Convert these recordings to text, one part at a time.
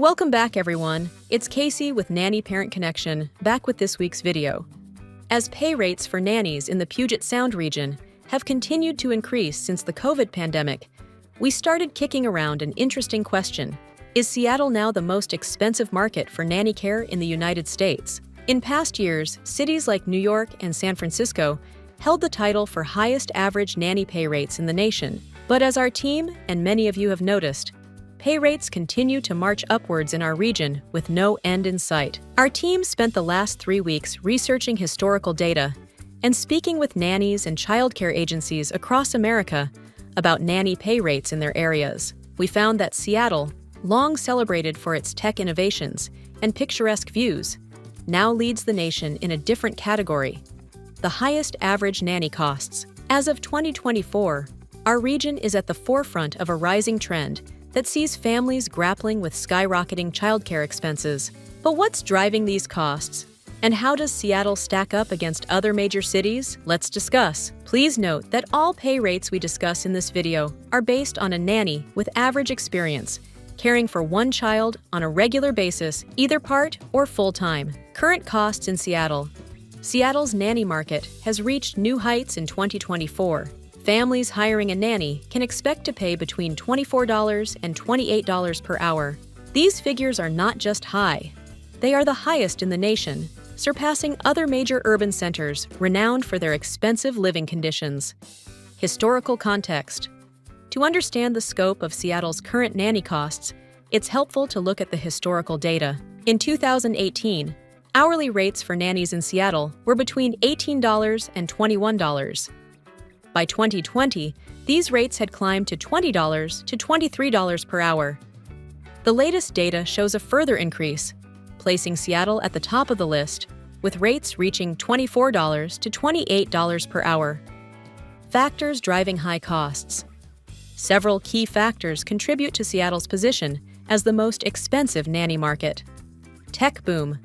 Welcome back, everyone. It's Casey with Nanny Parent Connection, back with this week's video. As pay rates for nannies in the Puget Sound region have continued to increase since the COVID pandemic, we started kicking around an interesting question. Is Seattle now the most expensive market for nanny care in the United States? In past years, cities like New York and San Francisco held the title for highest average nanny pay rates in the nation. But as our team and many of you have noticed, pay rates continue to march upwards in our region with no end in sight. Our team spent the last 3 weeks researching historical data and speaking with nannies and childcare agencies across America about nanny pay rates in their areas. We found that Seattle, long celebrated for its tech innovations and picturesque views, now leads the nation in a different category: the highest average nanny costs. As of 2024, our region is at the forefront of a rising trend that sees families grappling with skyrocketing childcare expenses. But what's driving these costs? And how does Seattle stack up against other major cities? Let's discuss. Please note that all pay rates we discuss in this video are based on a nanny with average experience, caring for one child on a regular basis, either part or full-time. Current costs in Seattle. Seattle's nanny market has reached new heights in 2024. Families hiring a nanny can expect to pay between $24 and $28 per hour. These figures are not just high, they are the highest in the nation, surpassing other major urban centers renowned for their expensive living conditions. Historical context. To understand the scope of Seattle's current nanny costs, it's helpful to look at the historical data. In 2018, hourly rates for nannies in Seattle were between $18 and $21. By 2020, these rates had climbed to $20 to $23 per hour. The latest data shows a further increase, placing Seattle at the top of the list, with rates reaching $24 to $28 per hour. Factors driving high costs. Several key factors contribute to Seattle's position as the most expensive nanny market. Tech boom.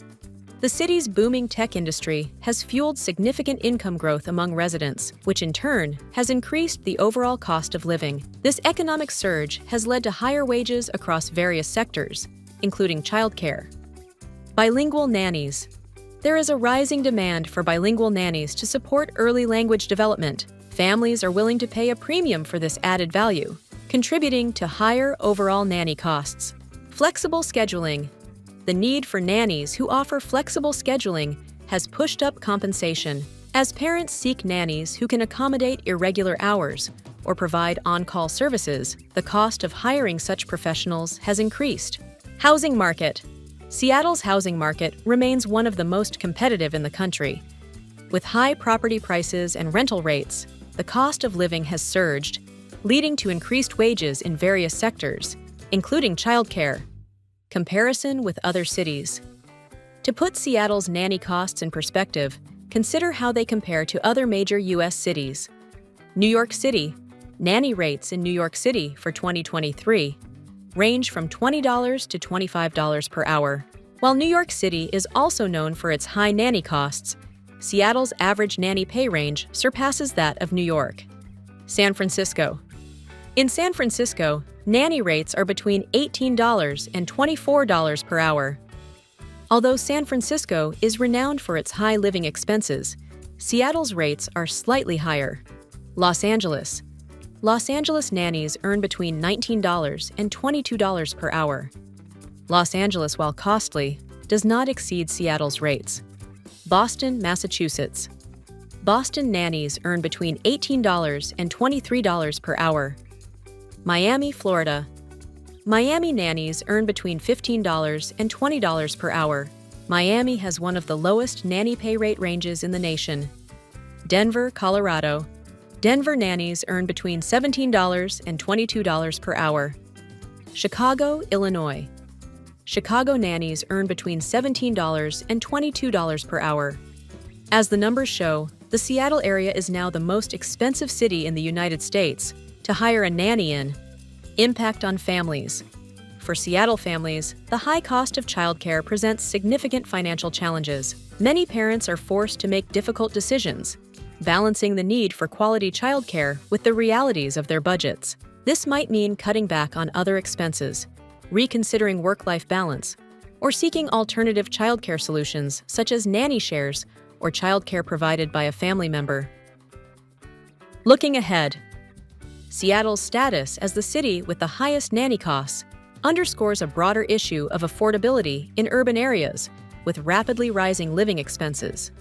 The city's booming tech industry has fueled significant income growth among residents, which in turn has increased the overall cost of living. This economic surge has led to higher wages across various sectors, including childcare. Bilingual nannies. There is a rising demand for bilingual nannies to support early language development. Families are willing to pay a premium for this added value, contributing to higher overall nanny costs. Flexible scheduling. The need for nannies who offer flexible scheduling has pushed up compensation. As parents seek nannies who can accommodate irregular hours or provide on-call services, the cost of hiring such professionals has increased. Housing market. Seattle's housing market remains one of the most competitive in the country. With high property prices and rental rates, the cost of living has surged, leading to increased wages in various sectors, including childcare. Comparison with other cities. To put Seattle's nanny costs in perspective, consider how they compare to other major U.S. cities. New York City. Nanny rates in New York City for 2023 range from $20 to $25 per hour. While New York City is also known for its high nanny costs, Seattle's average nanny pay range surpasses that of New York. San Francisco. In San Francisco, nanny rates are between $18 and $24 per hour. Although San Francisco is renowned for its high living expenses, Seattle's rates are slightly higher. Los Angeles. Los Angeles nannies earn between $19 and $22 per hour. Los Angeles, while costly, does not exceed Seattle's rates. Boston, Massachusetts. Boston nannies earn between $18 and $23 per hour. Miami, Florida. Miami nannies earn between $15 and $20 per hour. Miami has one of the lowest nanny pay rate ranges in the nation. Denver, Colorado. Denver nannies earn between $17 and $22 per hour. Chicago, Illinois. Chicago nannies earn between $17 and $22 per hour. As the numbers show, the Seattle area is now the most expensive city in the United States to hire a nanny in. Impact on families. For Seattle families, the high cost of childcare presents significant financial challenges. Many parents are forced to make difficult decisions, balancing the need for quality childcare with the realities of their budgets. This might mean cutting back on other expenses, reconsidering work-life balance, or seeking alternative childcare solutions such as nanny shares or childcare provided by a family member. Looking ahead, Seattle's status as the city with the highest nanny costs underscores a broader issue of affordability in urban areas with rapidly rising living expenses.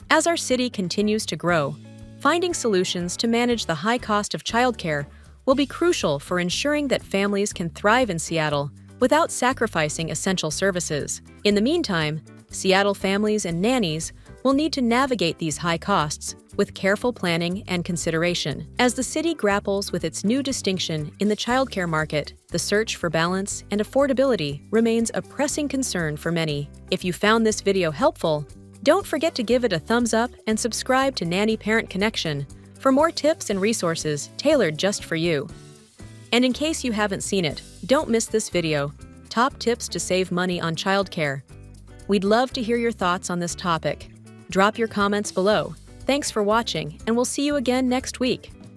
As our city continues to grow, finding solutions to manage the high cost of childcare will be crucial for ensuring that families can thrive in Seattle without sacrificing essential services. In the meantime, Seattle families and nannies will need to navigate these high costs with careful planning and consideration. As the city grapples with its new distinction in the childcare market, the search for balance and affordability remains a pressing concern for many. If you found this video helpful, don't forget to give it a thumbs up and subscribe to Nanny Parent Connection for more tips and resources tailored just for you. And in case you haven't seen it, don't miss this video, Top Tips to Save Money on Childcare. We'd love to hear your thoughts on this topic. Drop your comments below. Thanks for watching, and we'll see you again next week.